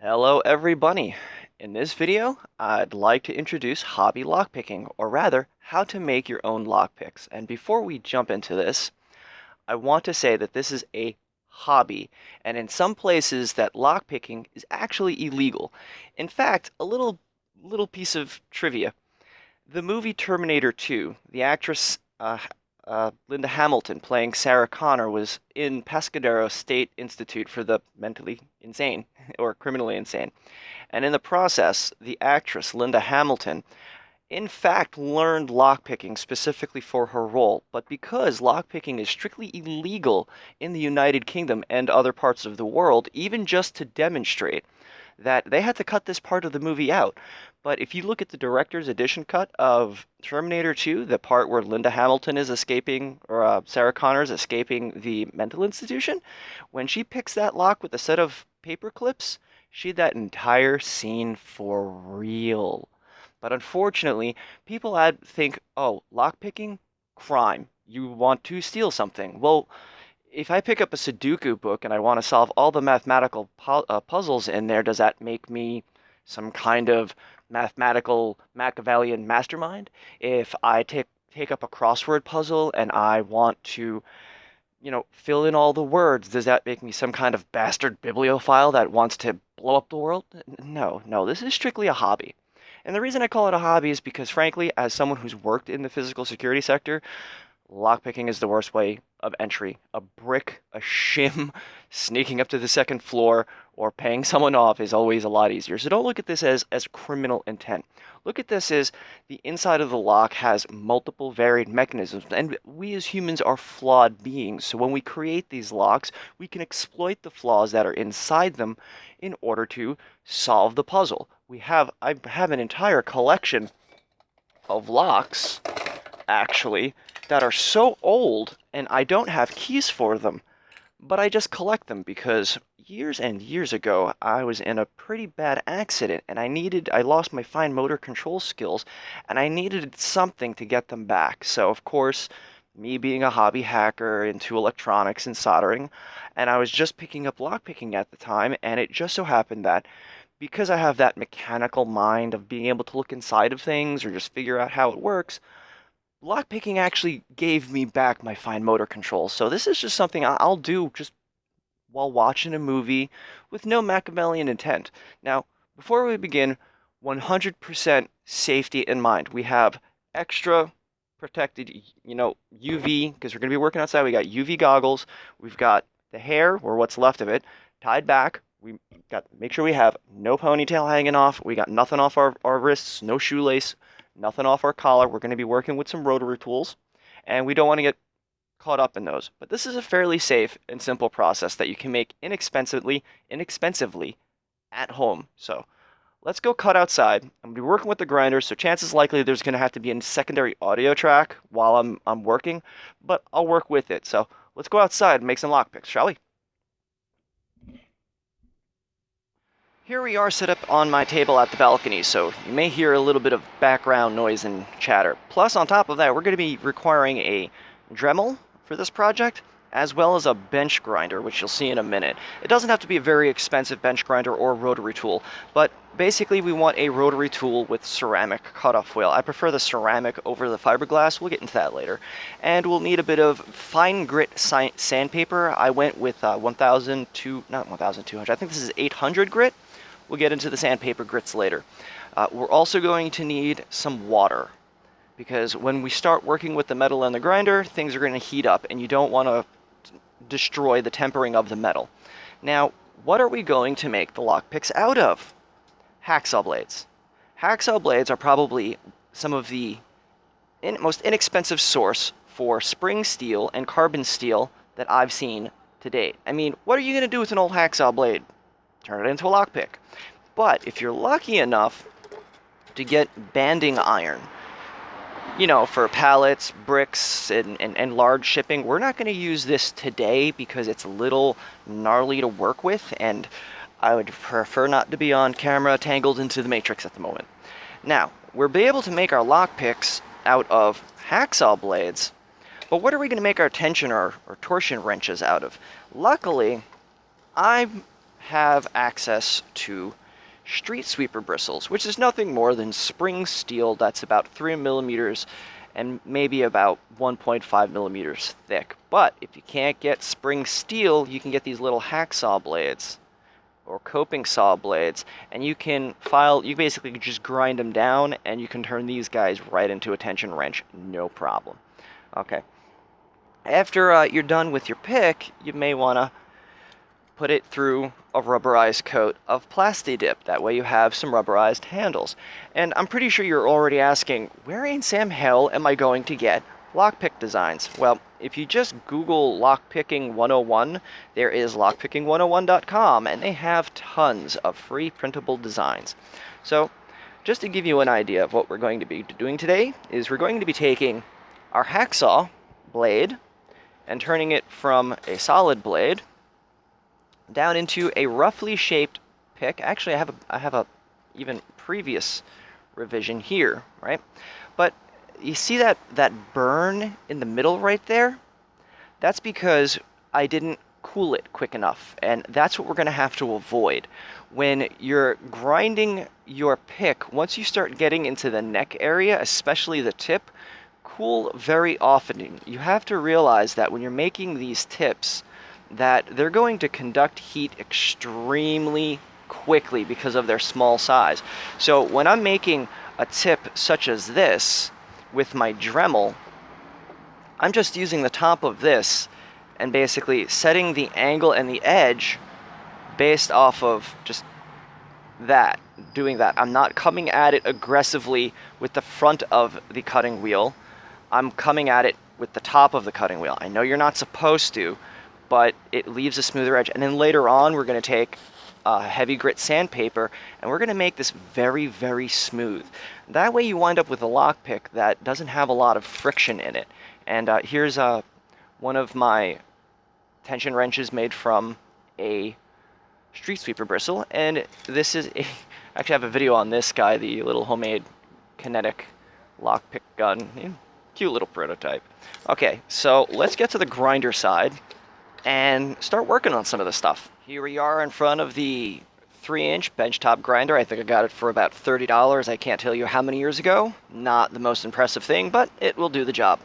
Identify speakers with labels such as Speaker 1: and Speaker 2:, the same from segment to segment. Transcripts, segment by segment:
Speaker 1: Hello everybody. In this video, I'd like to introduce hobby lockpicking, or rather, how to make your own lockpicks. And before we jump into this, I want to say that this is a hobby, and in some places that lockpicking is actually illegal. In fact, a little piece of trivia. The movie Terminator 2, the actress Linda Hamilton playing Sarah Connor was in Pescadero State Institute for the mentally insane or criminally insane. And in the process, the actress Linda Hamilton in fact learned lockpicking specifically for her role, but because lockpicking is strictly illegal in the United Kingdom and other parts of the world, even just to demonstrate that they had to cut this part of the movie out. But if you look at the director's edition cut of Terminator 2, the part where Linda Hamilton is escaping, or Sarah Connor is escaping the mental institution, when she picks that lock with a set of paper clips, she did that entire scene for real. But unfortunately, people think, oh, lockpicking? Crime. You want to steal something. Well, if I pick up a Sudoku book and I want to solve all the mathematical puzzles in there, does that make me some kind of mathematical Machiavellian mastermind? If I take up a crossword puzzle and I want to, fill in all the words, does that make me some kind of bastard bibliophile that wants to blow up the world? No, no, this is strictly a hobby. And the reason I call it a hobby is because, frankly, as someone who's worked in the physical security sector, lockpicking is the worst way of entry. A brick, a shim, sneaking up to the second floor, or paying someone off is always a lot easier. So don't look at this as criminal intent. Look at this as the inside of the lock has multiple varied mechanisms, and we as humans are flawed beings. So when we create these locks, we can exploit the flaws that are inside them in order to solve the puzzle. I have an entire collection of locks, actually, that are so old and I don't have keys for them, but I just collect them because years and years ago I was in a pretty bad accident and I lost my fine motor control skills and I needed something to get them back. So of course, me being a hobby hacker into electronics and soldering, and I was just picking up lockpicking at the time, and it just so happened that because I have that mechanical mind of being able to look inside of things or just figure out how it works, lockpicking actually gave me back my fine motor control. So this is just something I'll do just while watching a movie with no Machiavellian intent. Now, before we begin, 100% safety in mind. We have extra protected, UV, because we're going to be working outside. We got UV goggles. We've got the hair, or what's left of it, tied back. We got make sure we have no ponytail hanging off. We got nothing off our wrists, no shoelace, nothing off our collar. We're going to be working with some rotary tools, and we don't want to get caught up in those. But this is a fairly safe and simple process that you can make inexpensively at home. So let's go cut outside. I'm gonna be working with the grinder, so chances likely there's gonna have to be a secondary audio track while I'm working, but I'll work with it. So let's go outside and make some lockpicks, shall we? Here we are set up on my table at the balcony, so you may hear a little bit of background noise and chatter. Plus, on top of that, we're going to be requiring a Dremel for this project, as well as a bench grinder, which you'll see in a minute. It doesn't have to be a very expensive bench grinder or rotary tool, but basically we want a rotary tool with ceramic cutoff wheel. I prefer the ceramic over the fiberglass. We'll get into that later. And we'll need a bit of fine grit sandpaper. I went with not 1,200, I think this is 800 grit. We'll get into the sandpaper grits later. We're also going to need some water, because when we start working with the metal and the grinder, things are going to heat up, and you don't want to destroy the tempering of the metal. Now, what are we going to make the lockpicks out of? Hacksaw blades. Hacksaw blades are probably some of the most inexpensive source for spring steel and carbon steel that I've seen to date. I mean, what are you going to do with an old hacksaw blade? Turn it into a lockpick. But if you're lucky enough to get banding iron, for pallets, bricks, and large shipping, we're not going to use this today because it's a little gnarly to work with, and I would prefer not to be on camera tangled into the matrix at the moment. Now, we'll be able to make our lockpicks out of hacksaw blades, but what are we going to make our tension or torsion wrenches out of? Luckily, I have access to street sweeper bristles, which is nothing more than spring steel that's about 3 millimeters and maybe about 1.5 millimeters thick. But if you can't get spring steel, you can get these little hacksaw blades or coping saw blades, and you basically just grind them down, and you can turn these guys right into a tension wrench, no problem. Okay. After you're done with your pick, you may want to put it through a rubberized coat of Plasti Dip. That way you have some rubberized handles. And I'm pretty sure you're already asking, where in Sam hell am I going to get lockpick designs? Well, if you just Google Lockpicking 101, there is lockpicking101.com, and they have tons of free printable designs. So, just to give you an idea of what we're going to be doing today, is we're going to be taking our hacksaw blade and turning it from a solid blade down into a roughly shaped pick. Actually, I have a even previous revision here, right? But you see that burn in the middle right there? That's because I didn't cool it quick enough, and that's what we're going to have to avoid. When you're grinding your pick, once you start getting into the neck area, especially the tip, cool very often. You have to realize that when you're making these tips, that they're going to conduct heat extremely quickly because of their small size. So when I'm making a tip such as this with my Dremel, I'm just using the top of this and basically setting the angle and the edge based off of just that, doing that. I'm not coming at it aggressively with the front of the cutting wheel. I'm coming at it with the top of the cutting wheel. I know you're not supposed to, but it leaves a smoother edge. And then later on, we're going to take heavy grit sandpaper, and we're going to make this very, very smooth. That way you wind up with a lockpick that doesn't have a lot of friction in it. And here's one of my tension wrenches made from a street sweeper bristle, and this is actually I have a video on this guy, the little homemade kinetic lockpick gun. Cute little prototype. Okay, so let's get to the grinder side and start working on some of this stuff. Here we are in front of the 3-inch benchtop grinder. I think I got it for about $30. I can't tell you how many years ago. Not the most impressive thing, but it will do the job.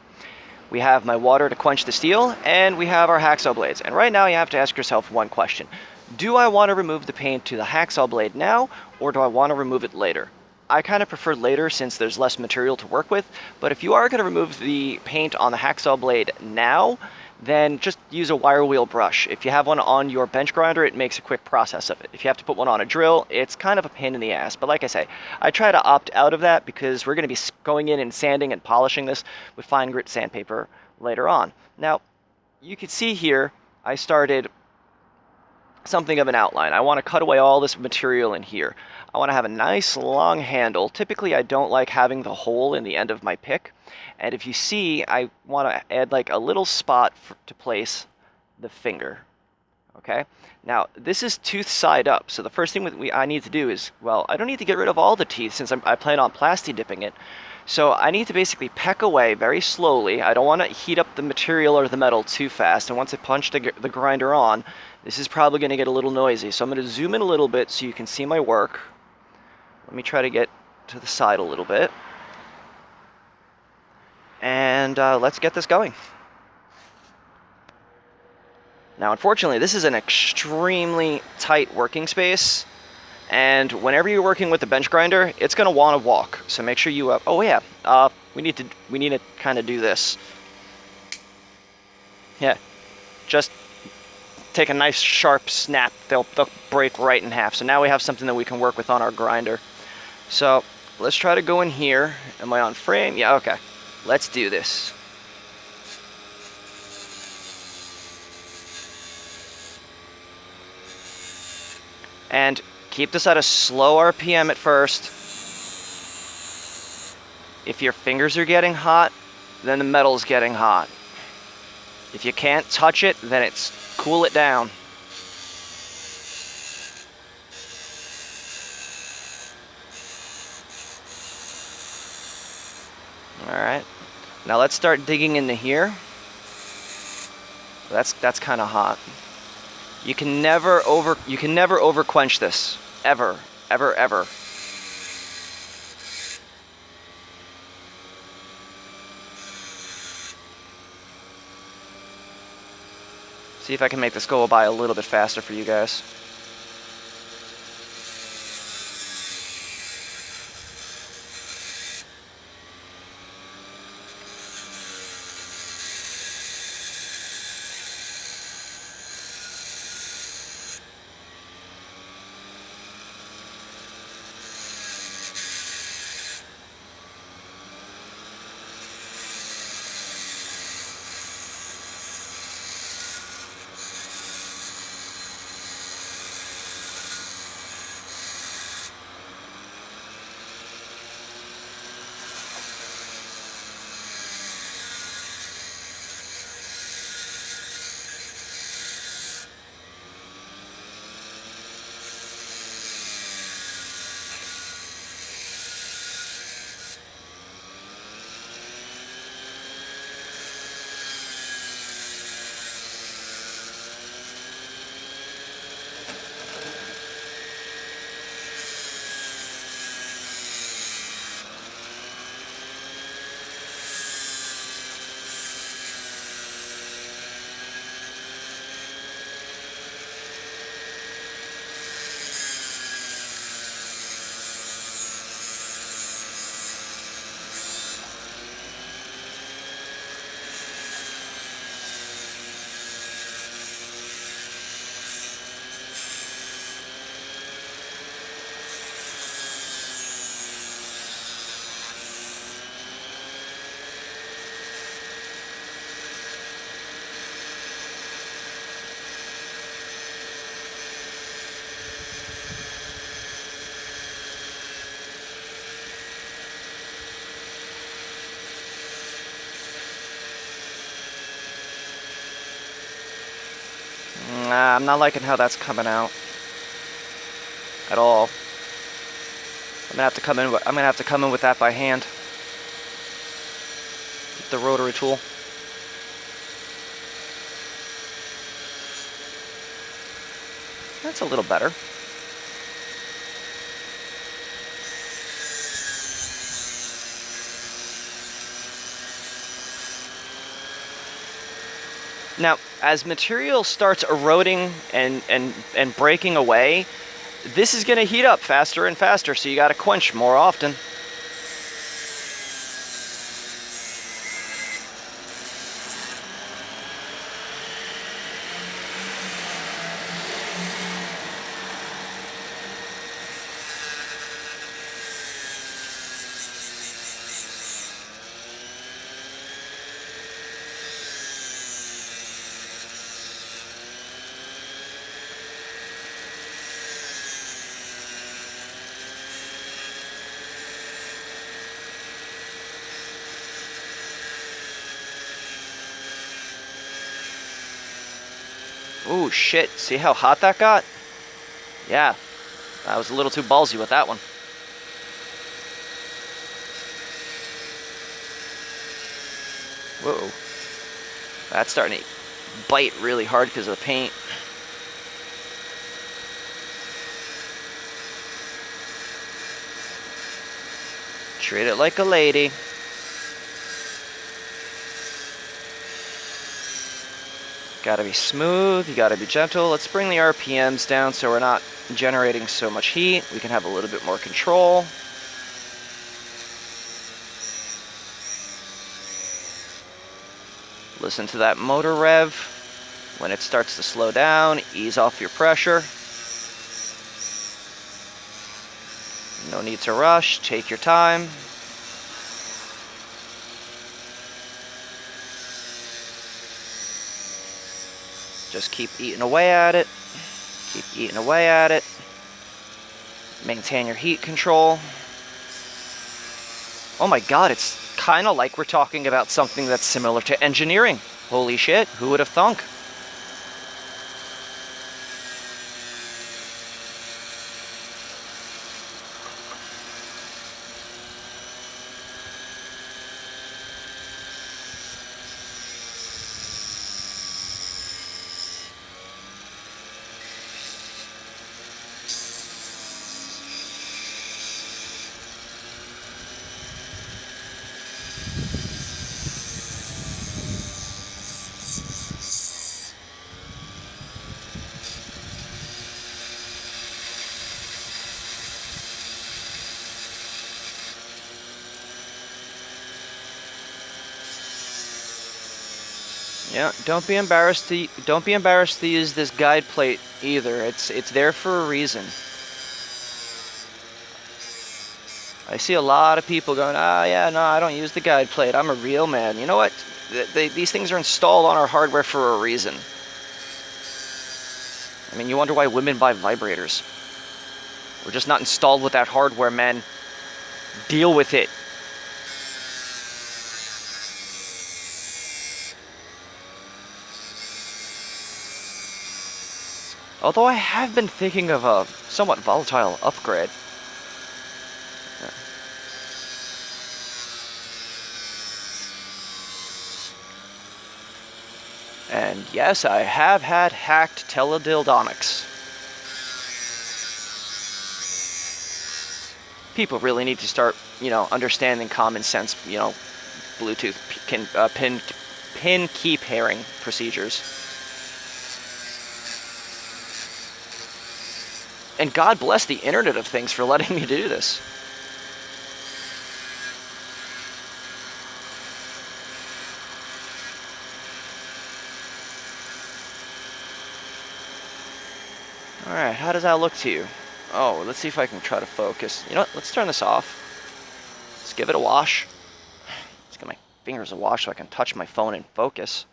Speaker 1: We have my water to quench the steel, and we have our hacksaw blades. And right now you have to ask yourself one question. Do I want to remove the paint to the hacksaw blade now, or do I want to remove it later? I kind of prefer later since there's less material to work with, but if you are going to remove the paint on the hacksaw blade now, then just use a wire wheel brush. If you have one on your bench grinder, it makes a quick process of it. If you have to put one on a drill, it's kind of a pain in the ass. But like I say, I try to opt out of that because we're going to be going in and sanding and polishing this with fine grit sandpaper later on. Now, you can see here, I started something of an outline. I want to cut away all this material in here. I want to have a nice long handle. Typically, I don't like having the hole in the end of my pick. And if you see, I want to add like a little spot to place the finger. Okay? Now, this is tooth side up. So the first thing I need to do is, well, I don't need to get rid of all the teeth since I plan on Plasti Dipping it. So I need to basically peck away very slowly. I don't want to heat up the material or the metal too fast. And once I punch the grinder on, this is probably going to get a little noisy. So I'm going to zoom in a little bit so you can see my work. Let me try to get to the side a little bit. And let's get this going. Now, unfortunately, this is an extremely tight working space. And whenever you're working with the bench grinder, it's going to want to walk. So make sure you... we need to kind of do this. Yeah, just take a nice sharp snap. They'll break right in half. So now we have something that we can work with on our grinder. So let's try to go in here. Am I on frame? Yeah, okay. Let's do this. And keep this at a slow RPM at first. If your fingers are getting hot, then the metal's getting hot. If you can't touch it, then cool it down. Alright. Now let's start digging into here. That's kind of hot. You can never over quench this. Ever. Ever, ever. See if I can make this go by a little bit faster for you guys. Nah, I'm not liking how that's coming out at all. I'm gonna have to come in with that by hand. The rotary tool. That's a little better. Now, as material starts eroding and breaking away, this is going to heat up faster and faster, so you got to quench more often. Ooh, shit. See how hot that got? Yeah, I was a little too ballsy with that one. Whoa. That's starting to bite really hard because of the paint. Treat it like a lady. Gotta be smooth, you gotta be gentle. Let's bring the RPMs down so we're not generating so much heat. We can have a little bit more control. Listen to that motor rev. When it starts to slow down, ease off your pressure. No need to rush, take your time. Just keep eating away at it. Keep eating away at it. Maintain your heat control. Oh my god, it's kind of like we're talking about something that's similar to engineering. Holy shit, who would have thunk? Yeah, don't be embarrassed to use this guide plate either. It's there for a reason. I see a lot of people going, ah, yeah, no, I don't use the guide plate. I'm a real man. You know what? These things are installed on our hardware for a reason. I mean, you wonder why women buy vibrators. We're just not installed with that hardware, man. Deal with it. Although I have been thinking of a somewhat volatile upgrade. And yes, I have had hacked teledildonics. People really need to start, understanding common sense, Bluetooth pin key pairing procedures. And God bless the Internet of Things for letting me do this. Alright, how does that look to you? Oh, let's see if I can try to focus. You know what? Let's turn this off. Let's give it a wash. Let's get my fingers a wash so I can touch my phone and focus.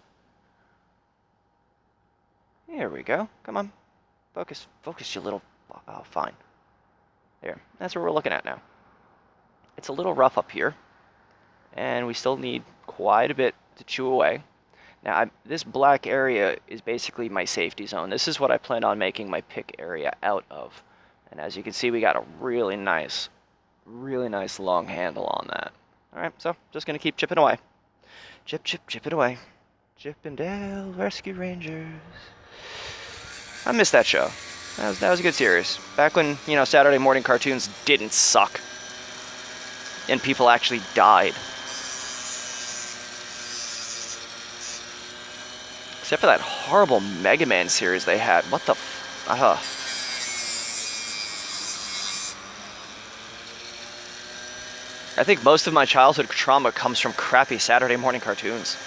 Speaker 1: Here we go. Come on. Focus. Focus, you little... Oh, fine. There. That's what we're looking at now. It's a little rough up here. And we still need quite a bit to chew away. Now, this black area is basically my safety zone. This is what I plan on making my pick area out of. And as you can see, we got a really nice long handle on that. Alright, so just going to keep chipping away. Chip, chip, chip it away. Chippendale Rescue Rangers. I missed that show. That was a good series. Back when, Saturday morning cartoons didn't suck. And people actually died. Except for that horrible Mega Man series they had. What the I think most of my childhood trauma comes from crappy Saturday morning cartoons.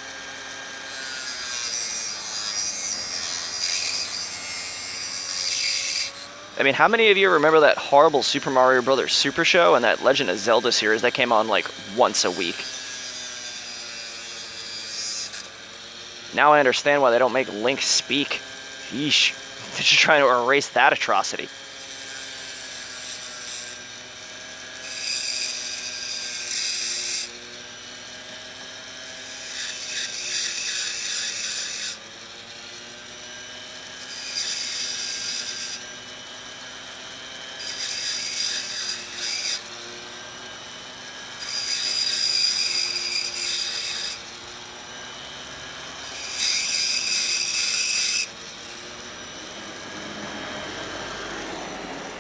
Speaker 1: I mean, how many of you remember that horrible Super Mario Bros. Super Show and that Legend of Zelda series that came on like once a week? Now I understand why they don't make Link speak. Yeesh. They're just trying to erase that atrocity.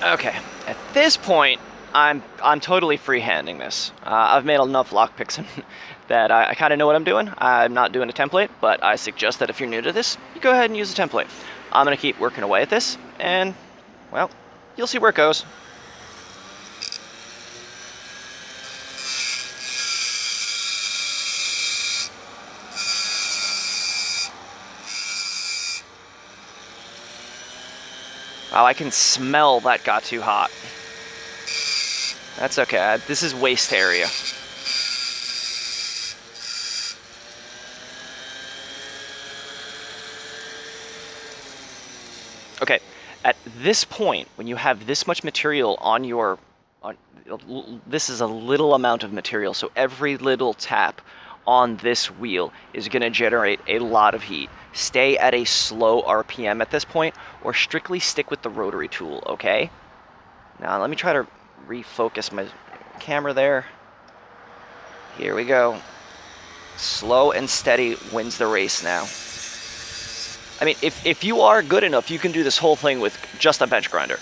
Speaker 1: Okay, at this point, I'm totally freehanding this. I've made enough lockpicks that I kind of know what I'm doing. I'm not doing a template, but I suggest that if you're new to this, you go ahead and use a template. I'm going to keep working away at this, and, well, you'll see where it goes. Oh, I can smell that got too hot. That's okay. This is waste area. Okay, at this point, when you have this much material on your... this is a little amount of material, so every little tap on this wheel is going to generate a lot of heat. Stay at a slow RPM at this point, or strictly stick with the rotary tool, okay? Now, let me try to refocus my camera there. Here we go. Slow and steady wins the race now. I mean, if you are good enough, you can do this whole thing with just a bench grinder.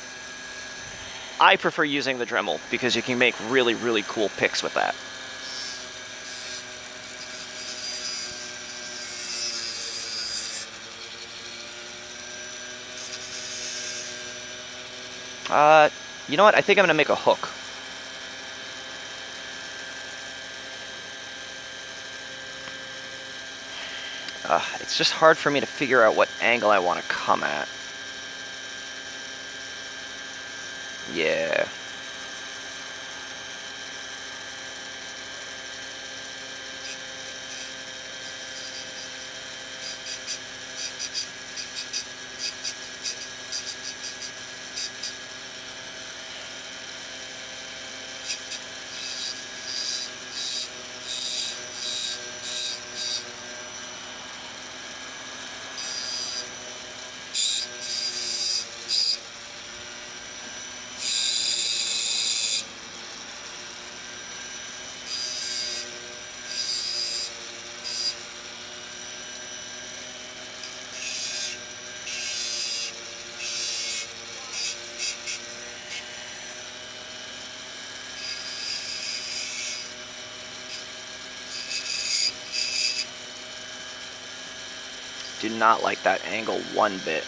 Speaker 1: I prefer using the Dremel because you can make really, really cool picks with that. You know what? I think I'm going to make a hook. It's just hard for me to figure out what angle I want to come at. Yeah. Do not like that angle one bit.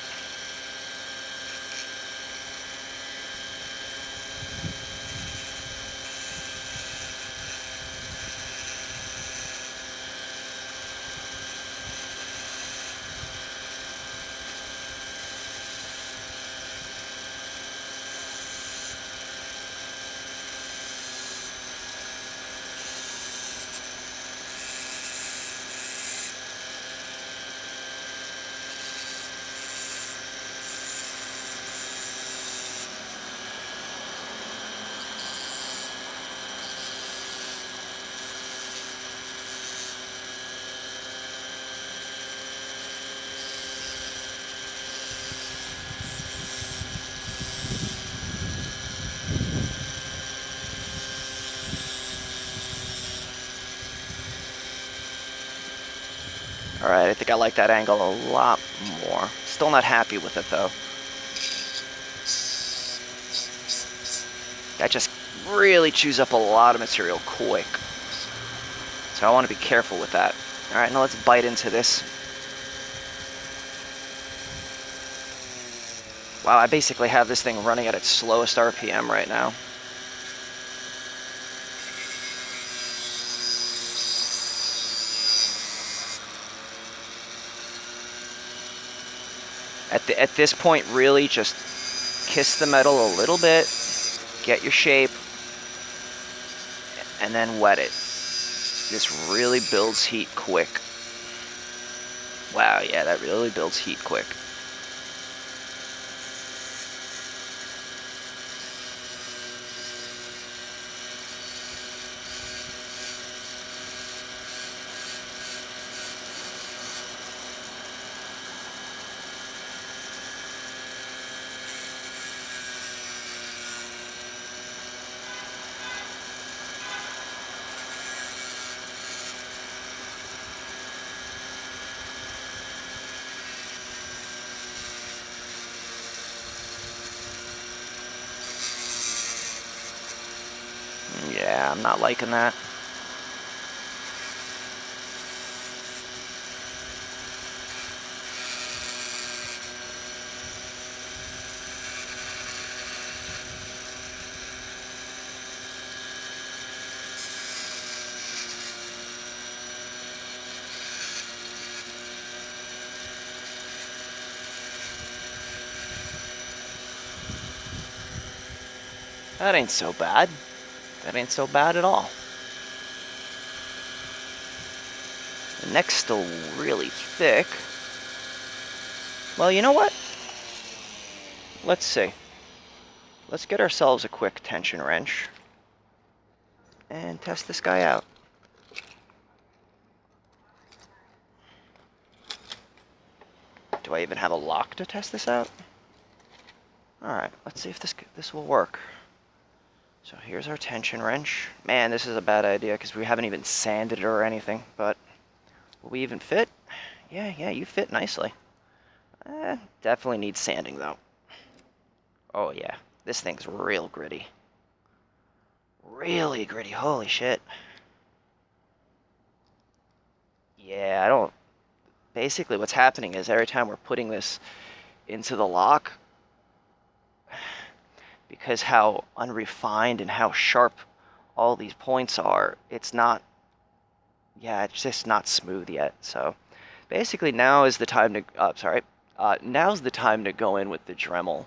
Speaker 1: Alright, I think I like that angle a lot more. Still not happy with it though. That just really chews up a lot of material quick. So I want to be careful with that. Alright, now let's bite into this. Wow, I basically have this thing running at its slowest RPM right now. At this point, really just kiss the metal a little bit, get your shape, and then wet it. This really builds heat quick. Wow, yeah, that really builds heat quick. Yeah, I'm not liking that. That ain't so bad. That ain't so bad at all. The neck's still really thick. Well, you know what? Let's see. Let's get ourselves a quick tension wrench and test this guy out. Do I even have a lock to test this out? Alright, let's see if this will work. So here's our tension wrench. Man, this is a bad idea because we haven't even sanded it or anything, but will we even fit? Yeah, you fit nicely. Definitely needs sanding though. Oh yeah, this thing's real gritty. Really gritty, holy shit. Yeah, I don't... Basically what's happening is every time we're putting this into the lock, because how unrefined and how sharp all these points are, it's not... Yeah, it's just not smooth yet, so Basically, now's the time to go in with the Dremel,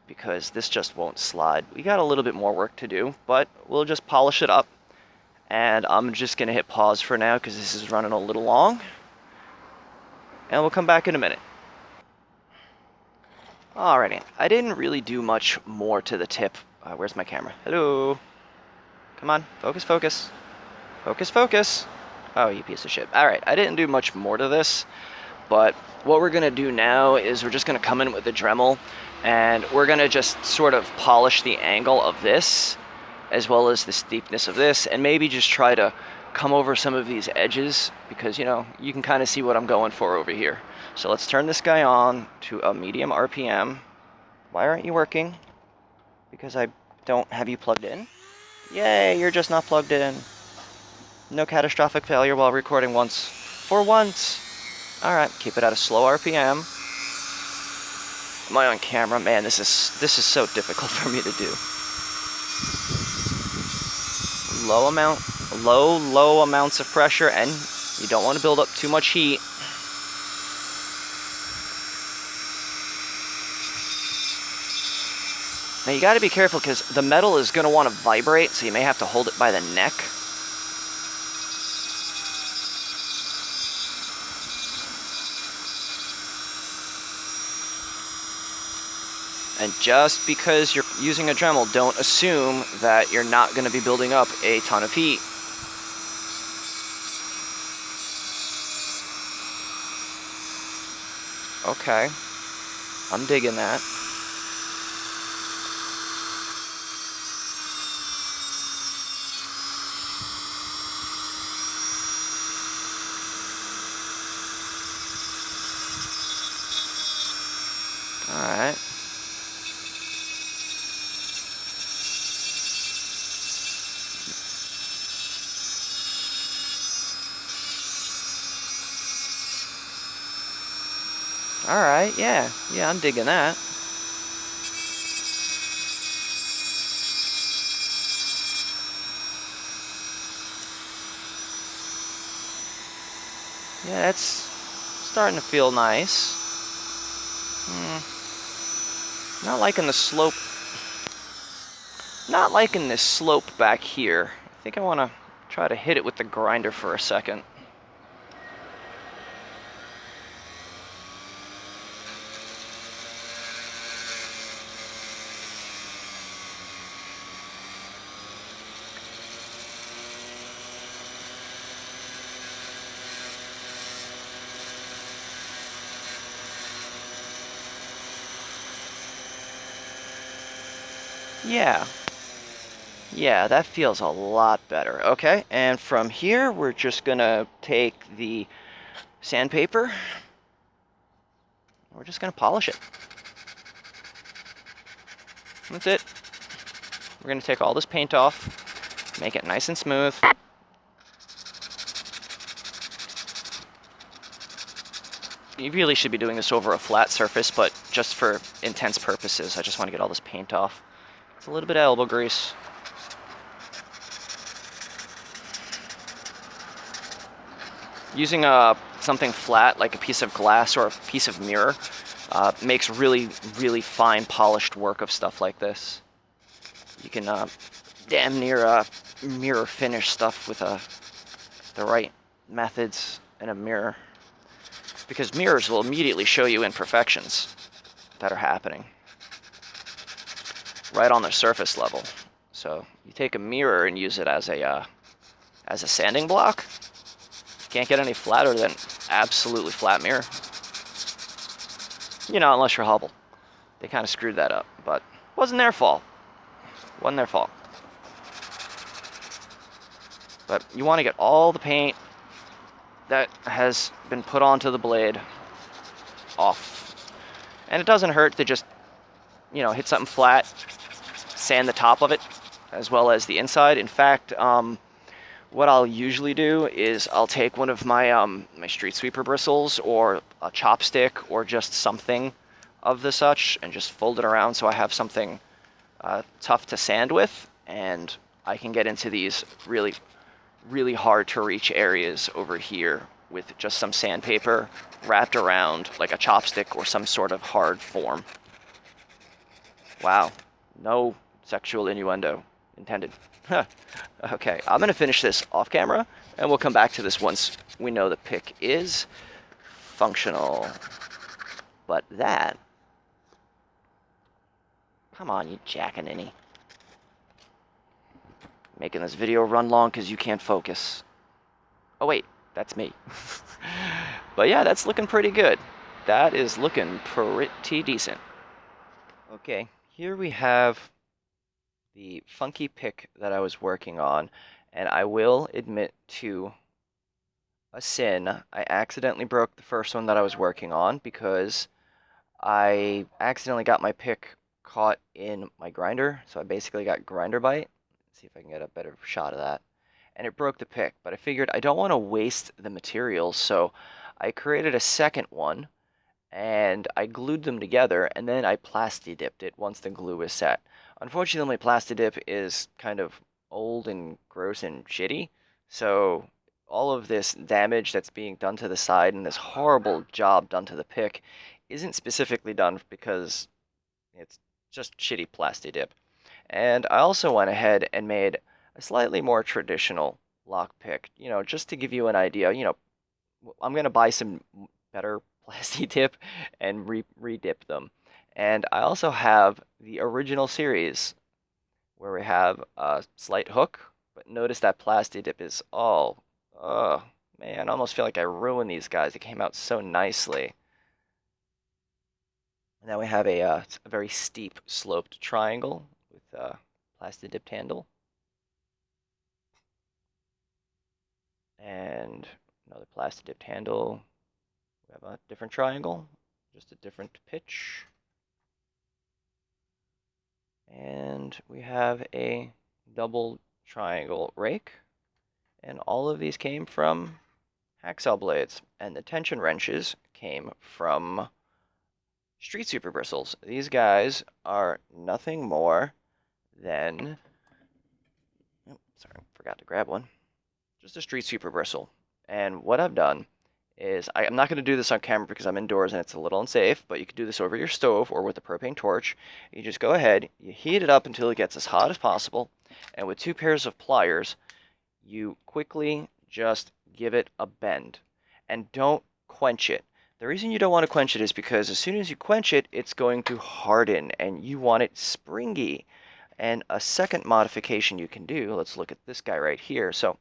Speaker 1: because this just won't slide. We got a little bit more work to do, but we'll just polish it up. And I'm just gonna hit pause for now because this is running a little long. And we'll come back in a minute. Alrighty, I didn't really do much more to the tip. Where's my camera? Hello? Come on, focus, focus. Focus, focus. Oh, you piece of shit. Alright, I didn't do much more to this, but what we're gonna do now is we're just gonna come in with the Dremel, and we're gonna just sort of polish the angle of this, as well as the steepness of this, and maybe just try to come over some of these edges, because, you know, you can kind of see what I'm going for over here. So let's turn this guy on to a medium RPM. Why aren't you working? Because I don't have you plugged in? Yay, you're just not plugged in. No catastrophic failure while recording once. For once. Alright, keep it at a slow RPM. Am I on camera? Man, this is so difficult for me to do. Low amounts of pressure, and you don't want to build up too much heat. Now you got to be careful because the metal is going to want to vibrate, so you may have to hold it by the neck. And just because you're using a Dremel, don't assume that you're not going to be building up a ton of heat. Okay, I'm digging that. Alright. Alright, yeah, I'm digging that. Yeah, that's starting to feel nice. Not liking the slope. Not liking this slope back here. I think I want to try to hit it with the grinder for a second. Yeah, that feels a lot better. Okay, and from here, we're just gonna take the sandpaper. We're just gonna polish it. That's it. We're gonna take all this paint off, make it nice and smooth. You really should be doing this over a flat surface, but just for intense purposes, I just want to get all this paint off. It's a little bit of elbow grease. Using something flat, like a piece of glass or a piece of mirror, makes really, really fine polished work of stuff like this. You can damn near mirror finish stuff with the right methods in a mirror. Because mirrors will immediately show you imperfections that are happening right on the surface level. So you take a mirror and use it as a sanding block. Can't get any flatter than absolutely flat mirror. You know, unless you're Hubble. They kind of screwed that up, but wasn't their fault. Wasn't their fault. But you want to get all the paint that has been put onto the blade off. And it doesn't hurt to just, you know, hit something flat, sand the top of it, as well as the inside. In fact, what I'll usually do is I'll take one of my my street sweeper bristles or a chopstick or just something of the such and just fold it around so I have something tough to sand with, and I can get into these really, really hard to reach areas over here with just some sandpaper wrapped around like a chopstick or some sort of hard form. Wow, no sexual innuendo intended. Okay, I'm gonna finish this off camera, and we'll come back to this once we know the pick is functional. But that... Come on, you jackaninny. Making this video run long because you can't focus. Oh wait, that's me. But yeah, that's looking pretty good. That is looking pretty decent. Okay, here we have the funky pick that I was working on, and I will admit to a sin. I accidentally broke the first one that I was working on because I accidentally got my pick caught in my grinder, so I basically got grinder bite. Let's see if I can get a better shot of that. And it broke the pick, but I figured I don't want to waste the materials, so I created a second one, and I glued them together, and then I plasti-dipped it once the glue was set. Unfortunately, my plasti-dip is kind of old and gross and shitty, so all of this damage that's being done to the side and this horrible job done to the pick isn't specifically done because it's just shitty plasti-dip. And I also went ahead and made a slightly more traditional lockpick, just to give you an idea. I'm going to buy some better plasti-dip and re-dip them. And I also have the original series where we have a slight hook, but notice that plasti-dip is all, oh man, I almost feel like I ruined these guys. They came out so nicely. Now we have a very steep sloped triangle with a plasti-dipped handle. And another plasti-dipped handle. We have a different triangle, just a different pitch. And we have a double triangle rake. And all of these came from hacksaw blades. And the tension wrenches came from street sweeper bristles. These guys are nothing more than... Oh, sorry, forgot to grab one. Just a street sweeper bristle. And what I've done is, I'm not going to do this on camera because I'm indoors and it's a little unsafe, but you can do this over your stove or with a propane torch. You just go ahead, you heat it up until it gets as hot as possible, and with 2 pairs of pliers, you quickly just give it a bend. And don't quench it. The reason you don't want to quench it is because as soon as you quench it, it's going to harden, and you want it springy. And a second modification you can do, let's look at this guy right here. So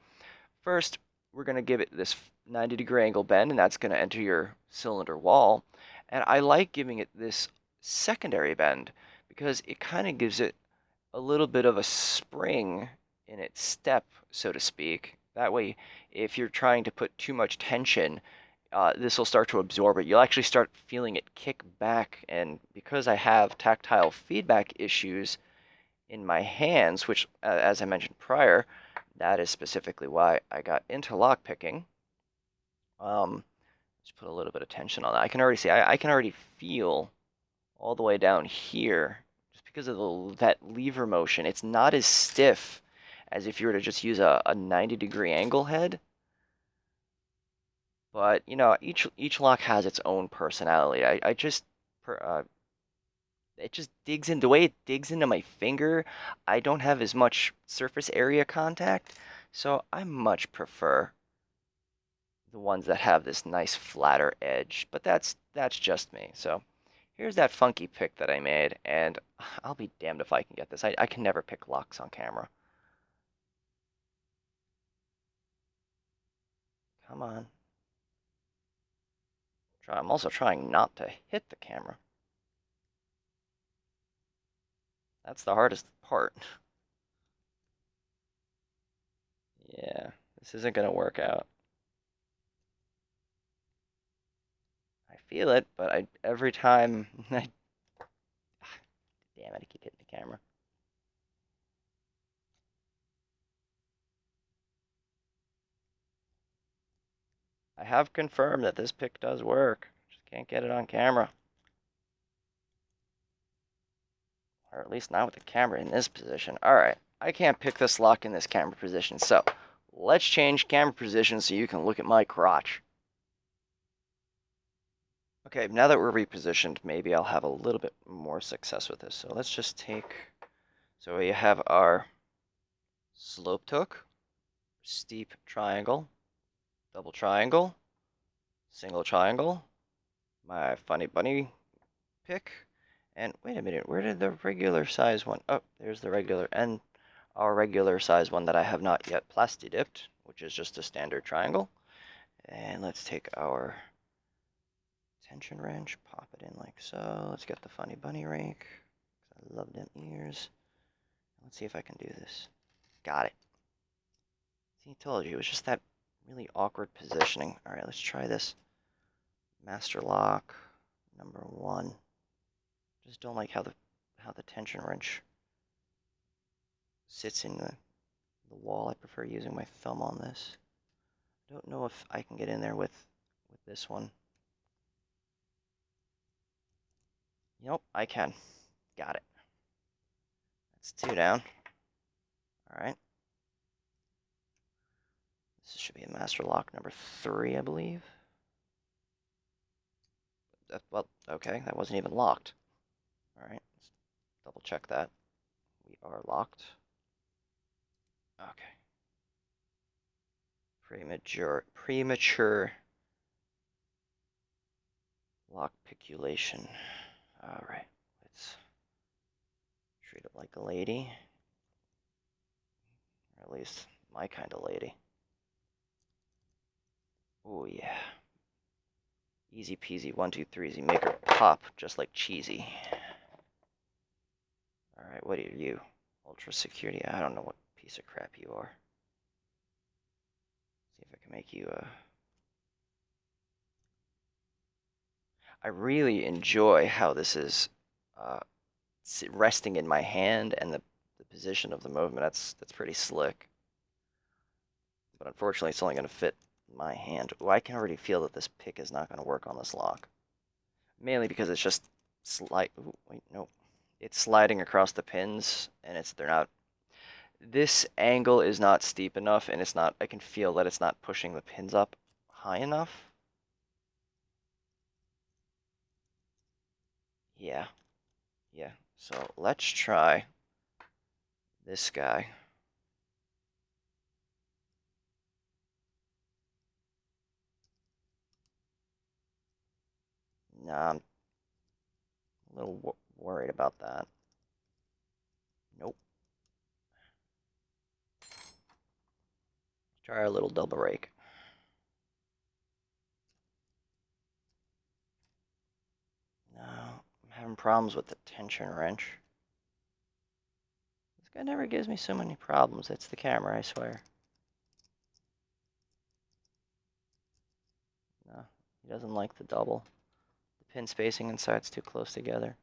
Speaker 1: first, we're going to give it this 90-degree angle bend, and that's going to enter your cylinder wall. And I like giving it this secondary bend because it kind of gives it a little bit of a spring in its step, so to speak. That way, if you're trying to put too much tension, this will start to absorb it. You'll actually start feeling it kick back, and because I have tactile feedback issues in my hands, which, as I mentioned prior, that is specifically why I got into lockpicking. Just put a little bit of tension on that. I can already see, I can already feel all the way down here, just because of that lever motion. It's not as stiff as if you were to just use a 90-degree angle head. But, each lock has its own personality. It just digs in, the way it digs into my finger, I don't have as much surface area contact, so I much prefer the ones that have this nice flatter edge, but that's just me. So here's that funky pick that I made, and I'll be damned if I can get this. I can never pick locks on camera. Come on. I'm also trying not to hit the camera. That's the hardest part. Yeah, this isn't going to work out. I feel it, but every time damn it, I keep hitting the camera. I have confirmed that this pick does work. Just can't get it on camera. Or at least not with the camera in this position. Alright, I can't pick this lock in this camera position, so let's change camera position so you can look at my crotch. Okay, now that we're repositioned, maybe I'll have a little bit more success with this. So let's just take, so we have our sloped hook, steep triangle, double triangle, single triangle, my funny bunny pick, and wait a minute, where did the regular size one? Oh, there's the regular, and our regular size one that I have not yet plasti dipped, which is just a standard triangle. And let's take our tension wrench, pop it in like so. Let's get the funny bunny rake. I love them ears. Let's see if I can do this. Got it. See, I told you, it was just that really awkward positioning. All right, let's try this. Master lock, number 1. Just don't like how the tension wrench sits in the wall. I prefer using my thumb on this. I don't know if I can get in there with this one. Nope, I can. Got it. That's 2 down. All right. This should be a master lock number 3, I believe. Well, okay, that wasn't even locked. All right, let's double check that. We are locked. Okay. Premature lock piculation. All right, let's treat it like a lady, or at least my kind of lady. Oh yeah. Easy peasy, 1, 2, 3, easy. Make her pop just like cheesy. All right, what are you? Ultra security. I don't know what piece of crap you are. See if I can make you I really enjoy how this is resting in my hand and the position of the movement. That's pretty slick. But unfortunately, it's only going to fit my hand. Oh, I can already feel that this pick is not going to work on this lock. Mainly because it's just it's sliding across the pins, and they're not. This angle is not steep enough, and it's not. I can feel that it's not pushing the pins up high enough. Yeah. So let's try this guy. Nah, I'm a little worried about that. Nope. Try our little double rake. No, I'm having problems with the tension wrench. This guy never gives me so many problems. It's the camera, I swear. No, he doesn't like the double. The pin spacing inside's too close together.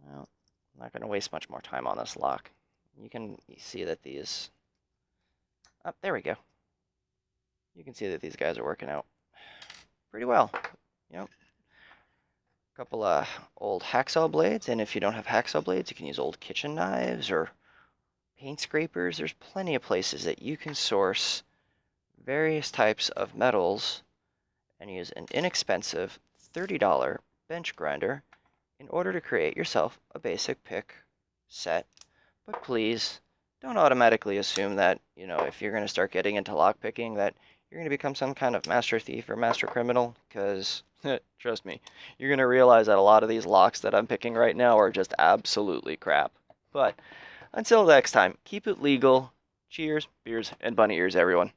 Speaker 1: Well, I'm not going to waste much more time on this lock. You can see that these... Oh, there we go. You can see that these guys are working out pretty well. You know, a couple old hacksaw blades, and if you don't have hacksaw blades, you can use old kitchen knives or paint scrapers. There's plenty of places that you can source various types of metals and use an inexpensive $30 bench grinder in order to create yourself a basic pick set. But please don't automatically assume that, if you're going to start getting into lockpicking, that you're going to become some kind of master thief or master criminal, because trust me, you're going to realize that a lot of these locks that I'm picking right now are just absolutely crap. But until next time, keep it legal. Cheers, beers, and bunny ears, everyone.